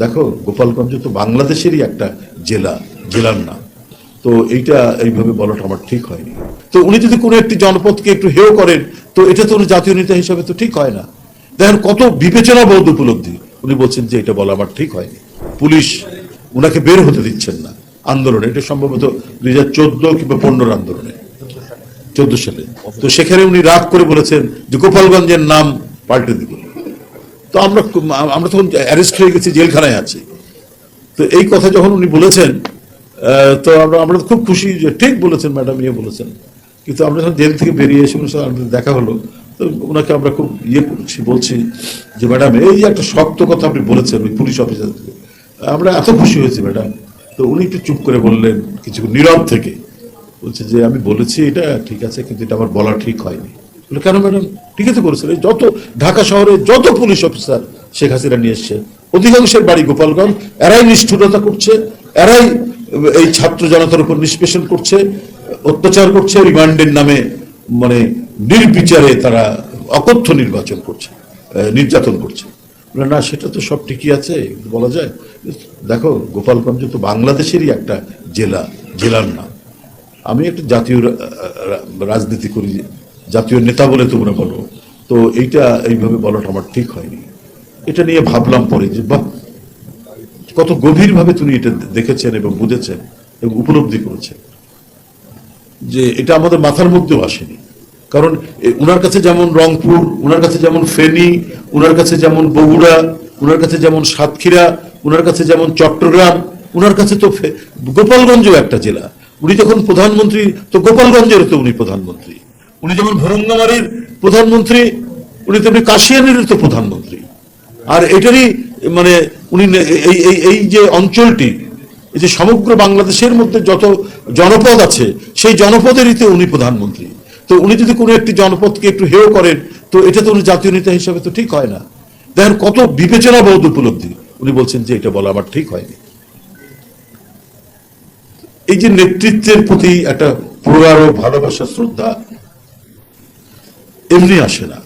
দেখো গোপালগঞ্জ তো বাংলাদেশেরই একটা জেলার নাম। তো এইটা এইভাবে বলাটা আমার ঠিক হয়নি। তো উনি যদি কোনো একটি জনপদকে একটু হেয় করেন, তো এটা তো উনি জাতীয় নেতা হিসাবে তো ঠিক হয় না। দেখেন কত বিবেচনাবোধ উপলব্ধি। উনি বলছেন যে এটা বলা আমার ঠিক হয়নি। পুলিশ উনাকে বের হতে দিচ্ছেন না আন্দোলনে। এটা সম্ভবত 2014 কিংবা 15 আন্দোলনে, 14 সালে। তো সেখানে উনি রাগ করে বলেছেন যে গোপালগঞ্জের নাম পাল্টে দিব। তো আমরা তখন অ্যারেস্ট হয়ে গেছি, জেলখানায় আছি। তো এই কথা যখন উনি বলেছেন, তো আমরা খুব খুশি যে ঠিক বলেছেন ম্যাডাম, বলেছেন। কিন্তু আমরা যখন জেল থেকে বেরিয়ে এসে ওনার সাথে দেখা হলো, তো ওনাকে আমরা খুব বলছি যে ম্যাডাম এই যে একটা শক্ত কথা আপনি বলেছেন ওই পুলিশ অফিসার থেকে, আমরা এত খুশি হয়েছি ম্যাডাম। তো উনি একটু চুপ করে বললেন কিছু নীরব থেকে, বলছে যে আমি বলেছি এটা ঠিক আছে, কিন্তু এটা আমার বলা ঠিক হয়নি। বলে কেন ম্যাডাম? ঠিকই তো করেছেন। যত ঢাকা শহরে যত পুলিশ অফিসার শেখ হাসিনা নিয়ে এসছে, অধিকাংশের বাড়ি গোপালগঞ্জ। এরাই নিষ্ঠুরতা করছে, এরাই এই ছাত্র জনতার উপর নিষ্পেষণ করছে, অত্যাচার করছে, রিমান্ডের নামে মানে নির্বিচারে তারা অকথ্য নির্যাতন করছে। না, সেটা তো সব ঠিকই আছে, বলা যায়। দেখো গোপালগঞ্জ তো বাংলাদেশেরই একটা জেলার নাম। আমি একটা জাতীয় রাজনীতি করি, জাতীয় নেতা বলে তোমরা বলো, তো এইটা এইভাবে বলাটা আমার ঠিক হয়নি। এটা নিয়ে ভাবলাম পরে যে বাহ, কত গভীরভাবে তুমি এটা দেখেছেন এবং বুঝেছেন এবং উপলব্ধি করেছেন যে এটা আমাদের মাথার মধ্যেও আসেনি। কারণ উনার কাছে যেমন রংপুর, উনার কাছে যেমন ফেনী, উনার কাছে যেমন বগুড়া, উনার কাছে যেমন সাতক্ষীরা, উনার কাছে যেমন চট্টগ্রাম, উনার কাছে তো গোপালগঞ্জও একটা জেলা। উনি যখন প্রধানমন্ত্রী, তো গোপালগঞ্জের তো উনি প্রধানমন্ত্রী। উনি যেমন ভরঙ্গামারীর প্রধানমন্ত্রী, উনি তেমনি কাশিয়ানীর তো প্রধানমন্ত্রী। আর এটারই মানে উনি এই যে অঞ্চলটি, এই যে সমগ্র বাংলাদেশের মধ্যে যত জনপদ আছে, সেই জনপদেরই তো উনি প্রধানমন্ত্রী। তো উনি যদি কোনো একটি জনপদকে একটু হেয় করেন, তো এটা তো উনি জাতীয় নেতা হিসাবে তো ঠিক হয় না। দেখেন কত বিবেচনাবোধ উপলব্ধি। উনি বলছেন যে এটা বলা আমার ঠিক হয়নি। এই যে নেতৃত্বের প্রতি একটা প্রগাঢ় ভালোবাসা, শ্রদ্ধা এমনি আসে না।